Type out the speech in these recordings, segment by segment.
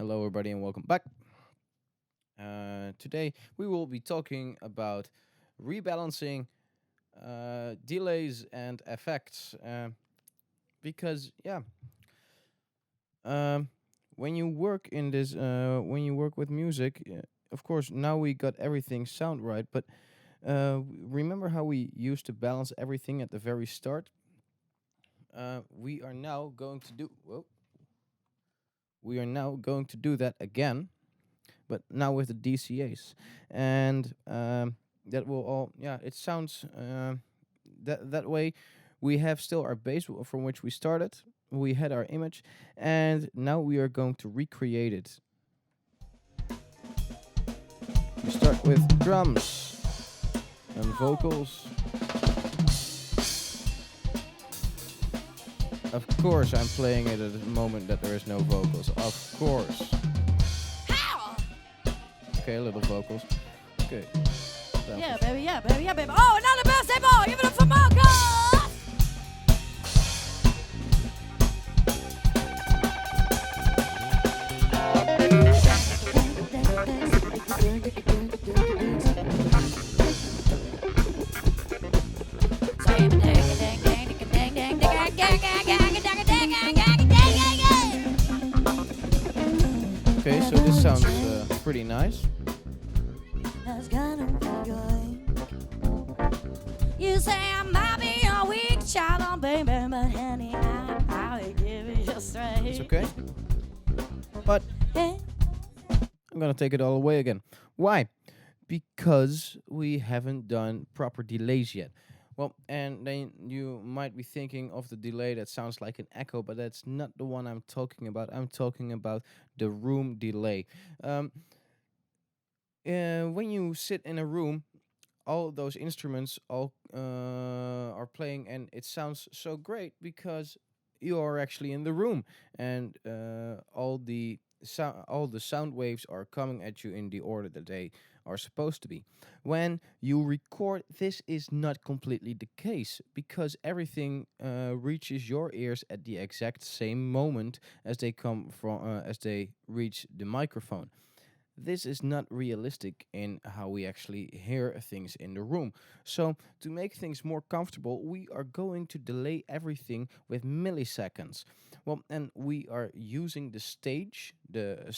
Hello, everybody, and welcome back. Today, we will be talking about rebalancing delays and effects. Because, um, when you work in this, when you work with music, of course, now we got everything sound right. But remember how we used to balance everything at the very start? We are now going to do. Whoa, we are now going to do that again, but now with the DCAs, and that will all. Yeah, it sounds that way. We have still our base from which we started. We had our image, and now we are going to recreate it. We start with drums and vocals. Of course, I'm playing it at the moment that there is no vocals. Of course. Okay, a little vocals. Okay. Yeah, baby, yeah, baby, yeah, baby. Oh, another birthday boy! Give it up for Marcus! Okay, so this sounds pretty nice. You say I might be a weak child, baby, but honey, I will give it just straight. It's okay. But I'm gonna take it all away again. Why? Because we haven't done proper delays yet. Well, and then you might be thinking of the delay that sounds like an echo, but that's not the one I'm talking about. I'm talking about the room delay. When you sit in a room, all those instruments all are playing, and it sounds so great because you are actually in the room, and all the sound waves are coming at you in the order that they are supposed to be. When you record, this is not completely the case because everything reaches your ears at the exact same moment as they come from as they reach the microphone. This is not realistic in how we actually hear things in the room. So, to make things more comfortable, we are going to delay everything with milliseconds. Well, and we are using the stage, the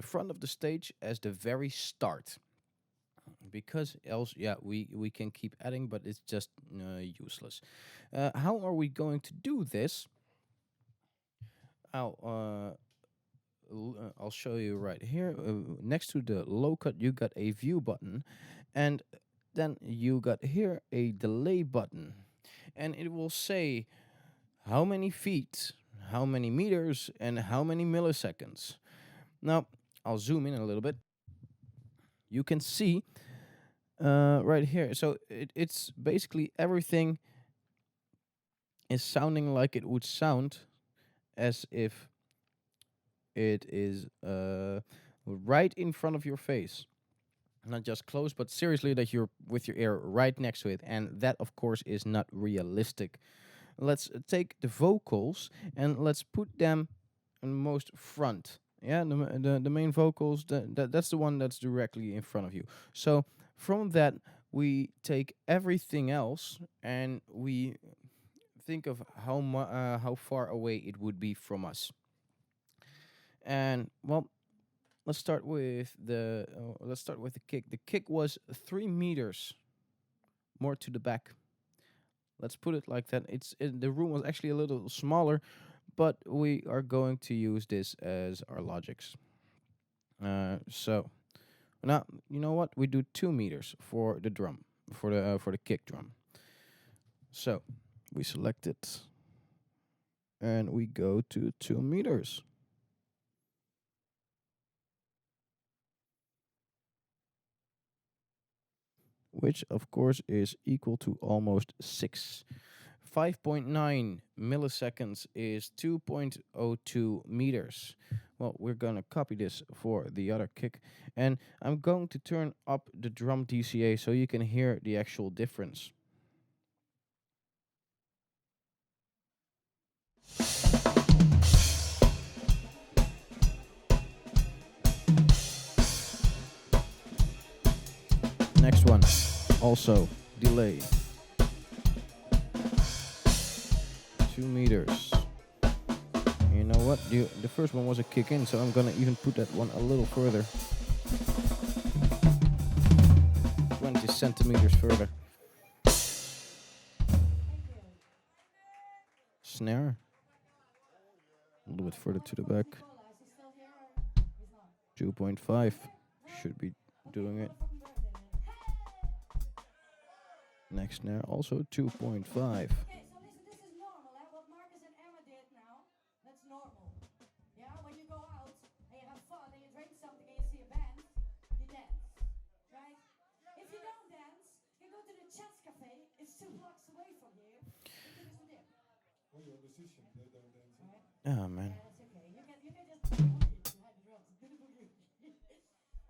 front of the stage, as the very start. Because else, yeah, we can keep adding, but it's just useless. How are we going to do this? I'll I'll show you right here. Next to the low cut, you got a view button, and then you got here a delay button, and it will say how many feet, how many meters, and how many milliseconds. Now, I'll zoom in a little bit. You can see right here. So it's basically everything is sounding like it would sound as if it is right in front of your face. Not just close, but seriously that you're with your ear right next to it. And that, of course, is not realistic. Let's take the vocals and let's put them on the most front. Yeah, the main vocals, that's the one that's directly in front of you. So from that, we take everything else and we think of how far away it would be from us. And well, let's start with the kick. The kick was 3 meters more to the back. Let's put it like that. The room was actually a little smaller, but we are going to use this as our logics. So now you know what, we do 2 meters for the drum, for the kick drum. So we select it, and we go to 2 meters. Which of course is equal to almost 6. 5.9 milliseconds is 2.02 meters. Well, we're gonna copy this for the other kick, and I'm going to turn up the drum DCA so you can hear the actual difference. Next one, also delay. 2 meters. You know what? The first one was a kick in, so I'm gonna even put that one a little further. 20 centimeters further. Snare. A little bit further to the back. 2.5. Should be doing it. Next snare, also 2.5. Okay, so listen, this is normal, eh? What Marcus and Emma did now, that's normal. Yeah, when you go out and you have fun and you drink something and you see a band, you dance, right? If you don't dance, you go to the Chess Cafe, it's 2 blocks away from here. You can just dip. Oh, you're a musician, they don't dance. Right? Ah, man. Yeah, that's okay. You can just boogie behind the drums. Do the boogie.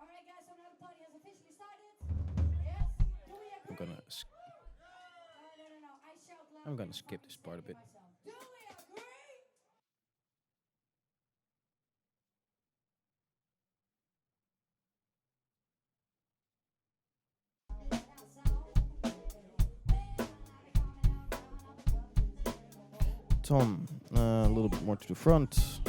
All right, guys, so now the party has officially started. Yes? Do we agree? I'm gonna No. I shout loud. I'm gonna skip this part a bit. Do we agree? Tom, a little bit more to the front.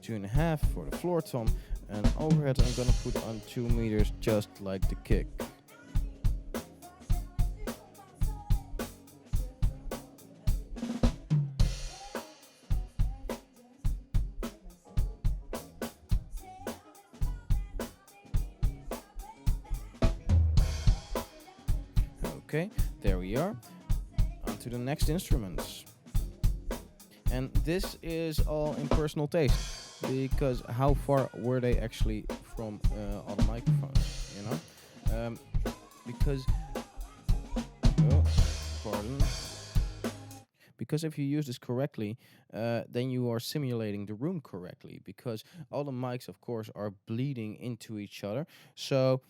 Two and a half for the floor tom, and overhead I'm gonna put on 2 meters, just like the kick. Okay, there we are. On to the next instruments. And this is all in personal taste, because how far were they actually from on the microphones, you know? Because, oh, pardon. Because if you use this correctly, then you are simulating the room correctly, because all the mics, of course, are bleeding into each other. So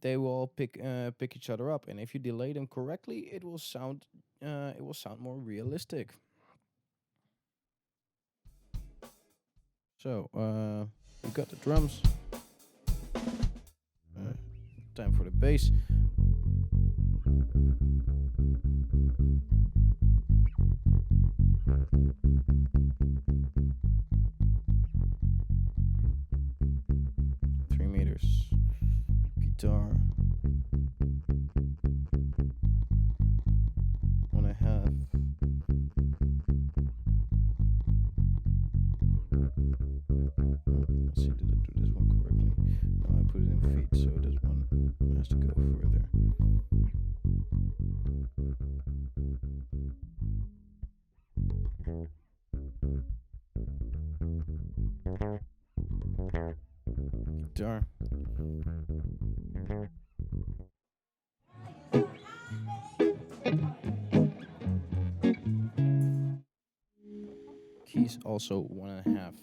they will all pick each other up, and if you delay them correctly, it will sound more realistic. So we got the drums. Time for the bass. Three meters. Guitar. 1.5. Let's see, did I do this one correctly? No, I put it in feet, so this one has to go further. Guitar. Keys also 1.5.